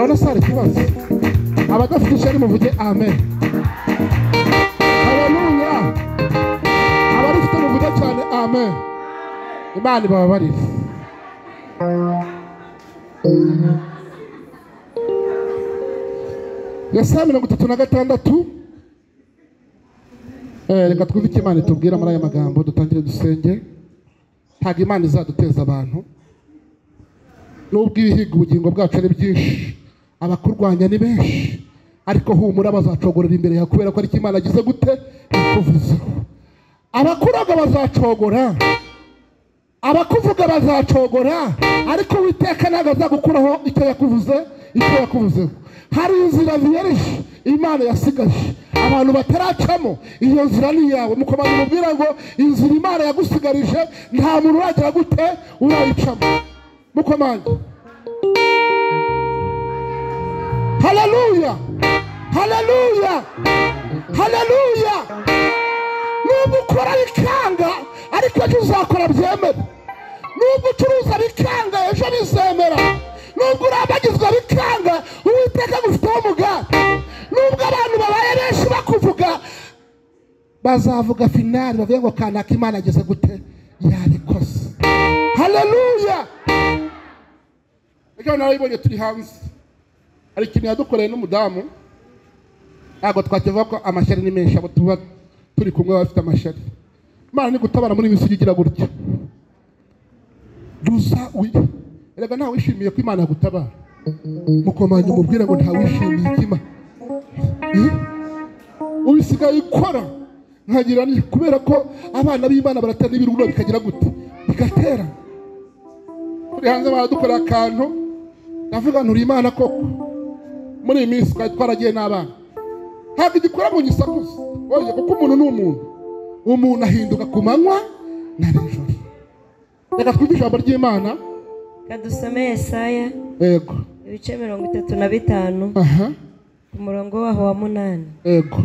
ndabona sare kibazo abadafite ishari muvuge amen. Haleluya. Abarifite muvuge cyane amen. Imana ibabarire. Yesaya 36. Reka twumve icyo Imana itubwira muri aya magambo dutangire dusenge. Ntabwo Imana izaduteza abantu nubwo ibihiga ubugingo bwacu ari byinshi, abakurwanya ni benshi, ariko humura bazacogorera imbere yawe kubera ko ari Imana agize gute ikuvuzeho. Abakuraga bazacogora, abakuvuga bazacogora, ariko Uwiteka ntabwo azagukuraho icyo yakuvuzeho. Hari inzira ziyerije Imana yasigaje abantu bataracamo, iyo nzira ni yawe. Mukomanye mubwira ngo inzira Imana yagusigarije nta muntu uragira gute urayicamo. Mukomanye. Haleluya. Haleluya. Haleluya. Nubwo ukora bikanga ariko ejo uzakora byemera. Nubwo ucuruza bikanga ejo bizemera. Nubwo urabagizwa bikanga Uwiteka agufiteho umugambi. Nubwo abantu babaye benshi bakuvuga bazavuga finali bavuye ngo kanaka Imana ageze gute yabikoze. Haleluya. Eka nawe ibonye turi hanze hari ikintu yadukoreye n'umudamu, ntabwo twakivuga ko amashyari ni menshi, abo tuba turi kumwe bafite amashyari. Imana ni gutabara muri misi igira gutya dusa erega ntawe wishimiye ko Imana yagutabara. Mukomanye umubwire ngo ntawe wishimiye ikima ubisigaye ikora nkagira ni kubera ko abana b'Imana baratera ibirundo bikagira gute bigatera. Kuri hanze baradukorera akantu ndavuga nturi Imana koko. Muri iyi minsi twaragiye n'abana ntabwo igikora ngo nyisakuze oye, kuko umuntu ni umuntu ahinduka ku manywa na nijoro. Reka twumve ijambo ry'Imana. Kadusome Yesaya Yego ibice 35 ku murongo waho wa 8. Yego.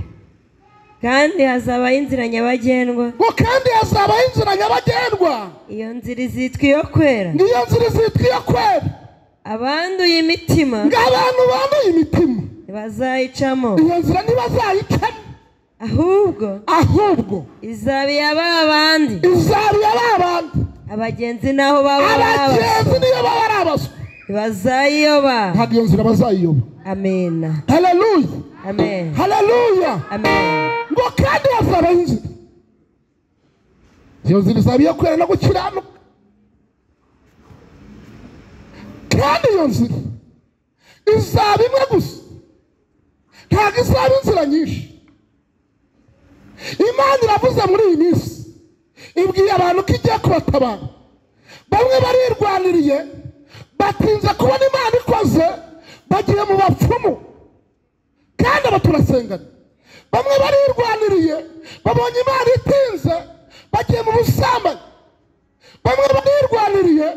Kandi hazabaho inzira nyabagendwa. Ngo kandi hazabaho inzira nyabagendwa. Iyo nzira izitwa iyo kwera. Niyo nzira izitwa iyo kwera. Abanduye imitima. Ng'abantu banduye imitima bazayicamo. Iyo nzira ntibazayicamo. Ahubwo izaba iy'abandi. Abagenzi naho baba abagenzi niyo baba ari abaswa bazayiyoba. ntabwo iyo nzira bazayiyoba. Amen. Haleluya. Amen. Haleluya. Amen. Ngo kandi hazabaho inzira. Iyo nzira izaba iyo kwera no gukiranuka. Kandi iyo nzira izaba imwe gusa, ntabwo izaba inzira nyinshi. Imana iravuze muri iyi minsi ibwiye abantu ko igiye kubatabara. Bamwe barirwaniriye batinze kubona Imana ikoze, bagiye mu bapfumu kandi abo turasengana. Bamwe barirwaniriye babonye Imana itinze, bagiye mu busambanyi. Bamwe barirwaniriye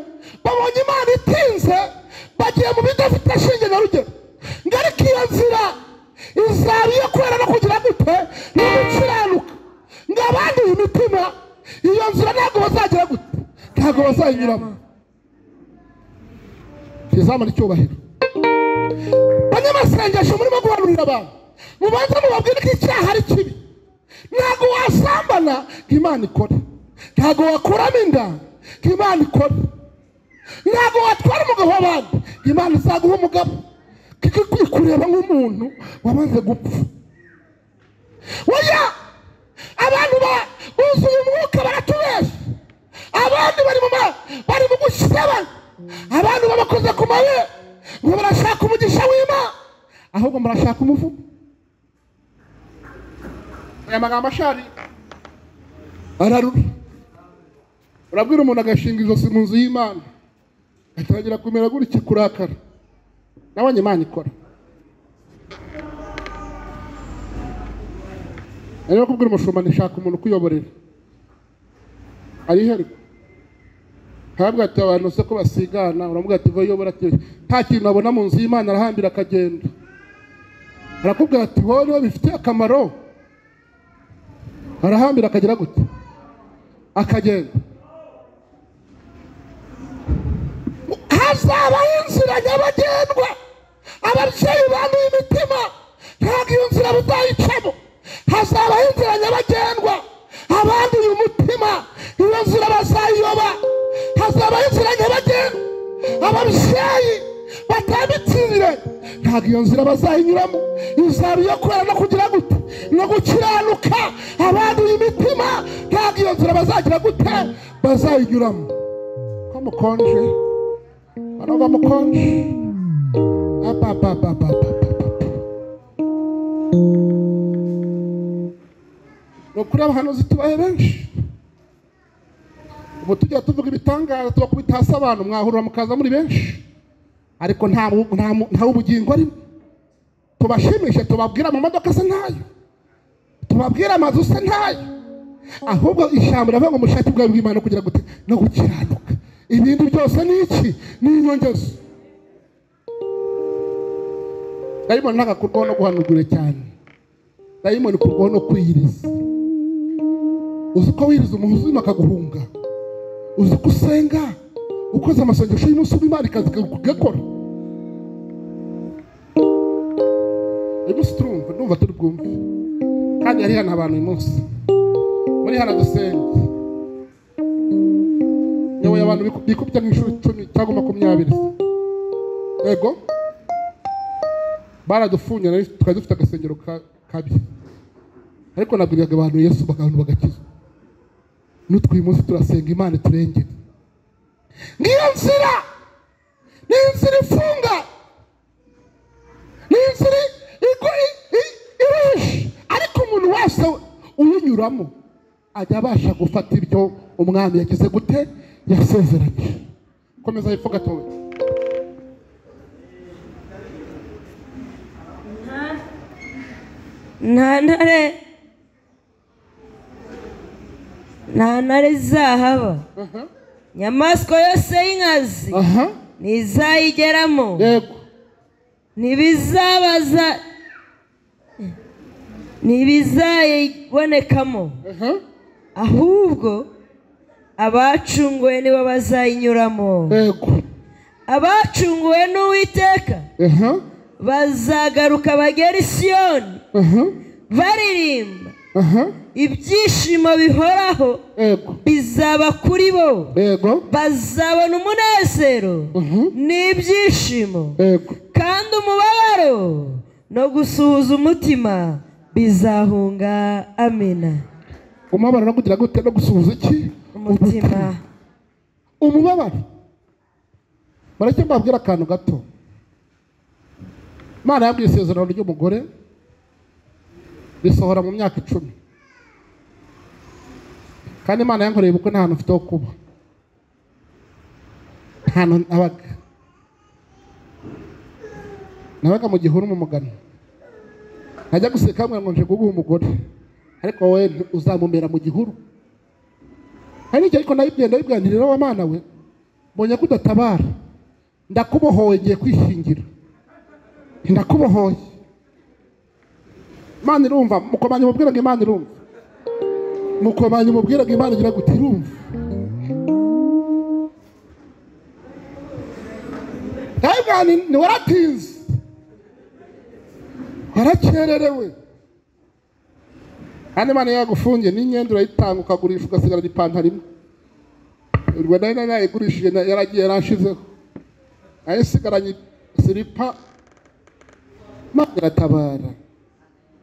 babonye Imana itinze, bagiye mu bidafite shinge na rugero. Ngariko iyo nzira izaba iyo kwera no kugira gute no gukiranuka. Ng'abandi imitima iyo nzira ntabwo bazagira gute, ntabwo bazayinyuramo. Tizamana icyubahiro. Banyamasengesho murimo guhanurira abantu, mubanza mubabwire ko icyaha ari kibi. Ntabwo wasambana Imana ikora, ntabwo wakuramo inda Imana ikora, ntabwo watwara umugabo w'abandi Imana izaguha umugabo. Kureba nk'umuntu wabanze gupfa. Oya, abantu buzuye umwuka baratubesha. Abandi bari mu gusebanya. Abantu babakoze ku mabuye ngo barashaka umugisha w'Imana, ahubwo murashaka umuvumo. Aya magambo ashari ararura. Urabwira umuntu agashinga ijosi mu nzu y'Imana, atangira kumera gutya kurakara. Nabonye Imana ikora. Ariko kubwira umushumba nishaka umuntu kuyoborera. Ariherwa. Habwa ati abantu se ko basigana, uramubwira ati vayobora ati nta kintu abona mu nzu y'Imana arahambira akagenda. Arakubwira ati wowe bifite akamaro. Arahambira akagira gute? Akagenda. Hazabaho inzira nyabagendwa. ababyeyi banduye imitima ntabwo iyo nzira bazayicamo, hazabaho inzira nyabagendwa. Abanduye umutima iyo nzira bazayiyoba, hazabaho inzira nyabagendwa. Ababyeyi batambitsindire ntabwo iyo nzira bazayinyuramo, izaba iyo kwera no kugira gute no gukiranuka. Abanduye imitima ntabwo iyo nzira bazagira gute bazayinyuramo. Ko mukonje banoga mukonje nukuri abahanuzi tubaye benshi. Ubu tujya tuvuga ibitangaza tubakubita hasi abantu, mwahurura mukaza muri benshi, ariko nta ubugingo arimo. Tubashimishe, tubabwira amamodoka se ntayo, tubabwira amazu se ntayo, ahubwo ijambo riravuga ngo mushake ubwami bw'Imana kugira gute no gukiranuka. Ibindi byose ni iki? Ni inyongezo. Dayimoni ntagakurwaho no guhanugura cyane, dayimoni kurwaho no kwiyiriza. Uzi ko wiriza umuntu uzima akaguhunga, uzi ko usenga ukoze amasengesho y'umunsi w'Imana ikazi kugakora. Uyu munsi turumva, ndumva turi bwumve, kandi hari hano abantu uyu munsi muri hano dusenge nyoboye abantu bikubye nk'inshuro 10 cyangwa 20. Yego baradufunye nari twari dufite agasengero kabiri, ariko nabwiraga abantu Yesu abantu bagakizwa. N'utwi munsi turasenga Imana turengere. Niyo nzira, ni inzira ifunga, ni inzira irush, ariko umuntu wese uyinyuramo ajya abasha gufata ibyo umwami yagize gute yasezeranye. Komeza hepfo gatoya. nta ntare izahaba, inyamaswa yose y'inkazi ntizayigeramo, ntibizayibonekamo, ahubwo abacunguwe nibo bazayinyuramo. Abacunguwe n'Uwiteka bazagaruka bagera i Siyoni baririmba, ibyishimo bihoraho bizaba kuri bo, bazabona umunezero n'ibyishimo, kandi umubabaro no gusuhuza umutima bizahunga. Amina. Umubabaro no kugira gute no gusuhuza iki? Umutima. Umubabaro. Bareke mbabwira akantu gato. Imana yabwiye isezerano ry'umugore risohora mu myaka 10, kandi Imana yankoreye ubukwe nta hantu mfite ho kuba, nabaga mu Gihuru mu Mugano. Najya guseka ngo nje guguha umugore, ariko wowe uzamumera mu Gihuru. Hari icyo ariko nayibwanirira wa Mana we, mbonye kudatabara, ndakubohoye ngiye kwishingira, ndakubohoye. Imana irumva, mukomanye mubwira ngo Imana irumva, mukomanye mubwira ngo Imana igira gute irumva. Ndabwani ni waratinze, warakererewe, kandi Imana yagufungiye n'imyenda urayitanga ukagurisha ugasigara ipantaro imwe. Urwo nari nayigurishije yaragiye yarashizeho, ayisigaranye silipa. Imana iratabara,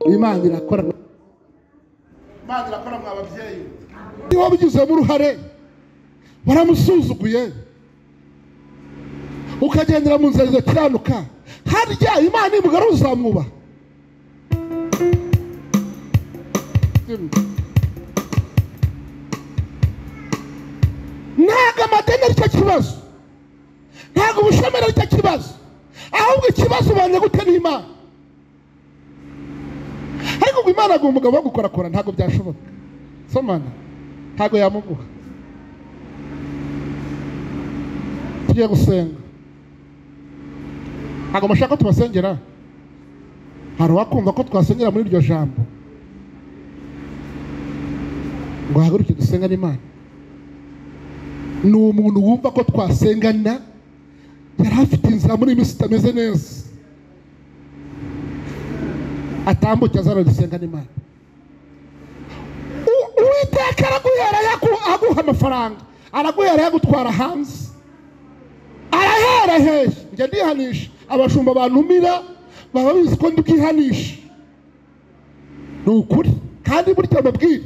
Imana irakora, Imana irakora mwa babyeyi. Niba bigizemo uruhare waramusuzuguye ukagendera mu nzira zidakiranuka, harya Imana imugaruza uzamwubaha? Ntabwo amadeni ari cyo kibazo, ntabwo ubushomeri ari cyo kibazo, ahubwo ikibazo ubanye gute n'Imana. Ariko ngo Imana ngo umugabo wo gukorakora ntabwo byashoboka. Somana ntabwo yamuguha. Tugiye gusenga, ntabwo mushaka ko tubasengera. Hari uwakumva ko twasengera muri iryo jambo ngo haguruke dusenga n'Imana. Ni umuntu wumva ko twasengana yari afite inzira muri minsi itameze neza, atambuke azana dusenga n'Imana. Uwiteka araguhera aguha amafaranga, araguhera gutwara hanze, arahera hehe. Njye ndihanisha abashumba bantumira baba bizi ko ndihanisha, ni ukuri kandi burya mbabwira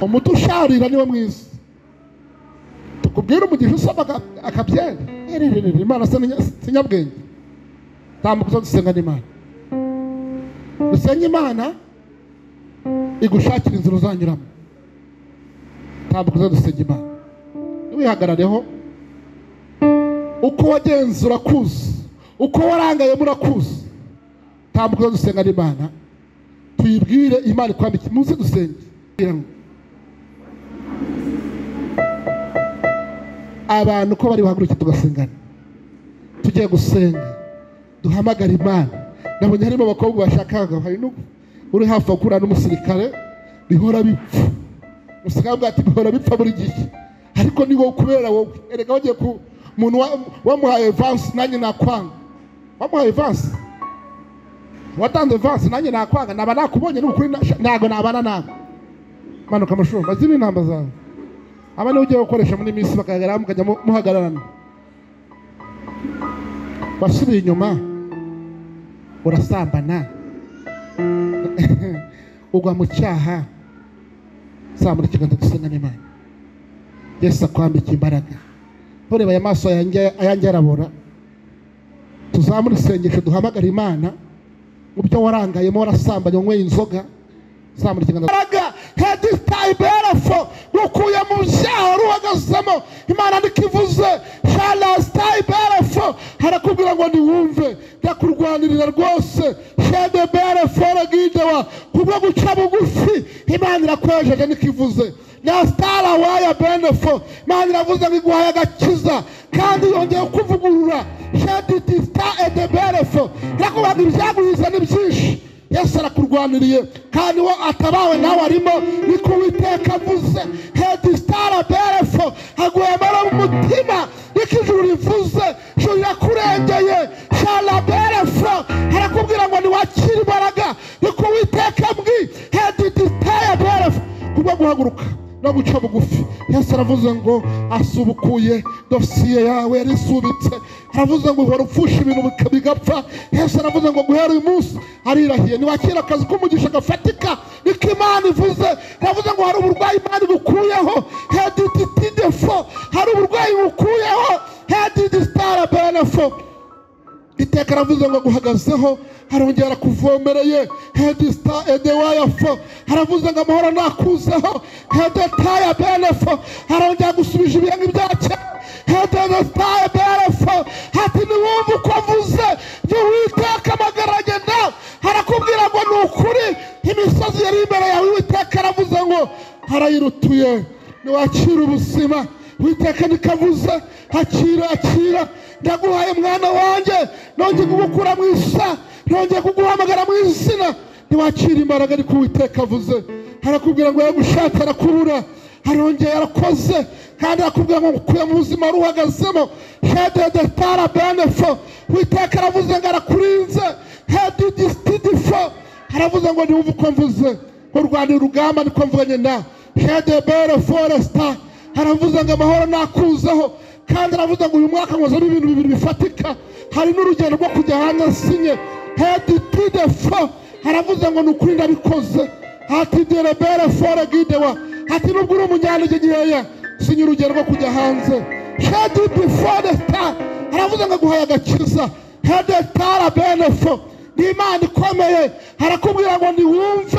umuti usharira niwe mwiza. Tukubwira umugisha usaba akabyenda, Imana sinyabwenge. Tambuka dusenga n'Imana, dusenga Imana igushakira inzira uzanyuramo. Tambuka dusenga Imana, wihagarareho. Uko wagenze urakuzi, uko warangaye murakuzi. Tambuka dusenga n'Imana, tuyibwire Imana ikwambike. Muze dusenge. Abantu ko bari bahaguruke tugasengana, tugiye gusenga, duhamagara Imana. Nabonye harimo abakobwa bashakaga, hari uri hafi akura n'umusirikare bihora bipfa. Umusirikare bwa ati bihora bipfa buri gihe, ariko ni wowe kubera wowe. Erega wagiye ku muntu wamuhaye avance nanjye nakwanga, wamuhaye avance, watanze avance nanjye nakwanga. Naba nakubonye n'ukuri ntago nabana nawe. Manuka amashumba ziri intamba zawe, aba niwe ugiye gukoresha muri minsi bakagaragara mukajya muhagararana. Basubiye inyuma urasambana, ugwa mu cyaha. Zamura ikiganza dusenga n'Imana. Yesu akwambika imbaraga. Ureba aya maso ayanjye arabora. Tuzamura isengesho duhamagara Imana mu byo warangayemo, warasambanye, wanyweye inzoga. Zamura ikiganza. Hedistaiberefo gukuye mu byaha ruhagazemo. Imana nikivuze shalastaiberefo, harakubwira ngo niwumve, ndakurwanirira rwose. Shedeberefo ragidewa kubwo guca bugufi. Imana irakwejeje nikivuze. Nastara waya benefo, Imana iravuze ngo iguhaye agakiza kandi yongeye kuvugurura. Sheditista edeberefo, irakubwira ibyaguhize ni byinshi. Yesu arakurwaniriye kandi wo atabawe nawe arimo. Niko Uwiteka avuze. Hedistara berefo, aguhemera mu mutima. Niko ijuru rivuze, ijuru rirakurengeye. Shala berefo, harakubwira ngo niwakire imbaraga. Niko Uwiteka mbwi. Hedistara berefo, kubwo guhaguruka no guca bugufi. Yesu aravuze ngo asubukuye dosiye yawe yari isubitse. Aravuze ngo uhora upfusha ibintu bigapfa. Yesu aravuze ngo guhera uyu munsi arirahiye niwakira akazi k'umugisha gafatika. Niko Imana ivuze. Aravuze ngo hari uburwayi Imana bukuyeho. Heditidefo, hari uburwayi bukuyeho. Hedistara benefo, Iteka aravuze ngo guhagazeho, arongera kuvomereye. Hedista edewayafo, aravuze ngo amahoro nakuzeho. Hedetaya benefo, arongera gusubije ibihe byacu. Hedetaya benefo, hati niwumva uko avuze Uwiteka amagaranye nawe. Harakubwira ngo ni ukuri imisozi yari imbere yawe Uwiteka aravuze ngo harayirutuye. Niwakira ubuzima. Uwiteka nikavuze akira. Ndaguhaye mwana wanjye, nongeye kugukura mu isa, nongeye kuguhamagara mu izina. Niwakira imbaraga niko Uwiteka avuze. Harakubwira ngo yagushatse arakubura, arongeye arakoze kandi arakubwira ngo ukuye mu buzima ruhagazemo. Hedetara benefo, Uwiteka aravuze ngo arakurinze. Hedistidifo, aravuze ngo niwumve uko mvuze. Kurwanira urugamba niko mvuganye nawe. Hedebere foresta, aravuze ngo amahoro nakuzeho kandi aravuze ngo uyu mwaka nkozemo ibintu bibiri bifatika. Hari n'urugendo rwo kujya hanze sinye. Heditidefo, aravuze ngo nukuri ndabikoze. Hati derebere fore gidewa, hati nubwo uri umunyantege nkeya sinye urugendo rwo kujya hanze. Hedibifodesta, aravuze ngo aguhaye agakiza. Hedetara benefo, ni Imana ikomeye. Harakubwira ngo niwumve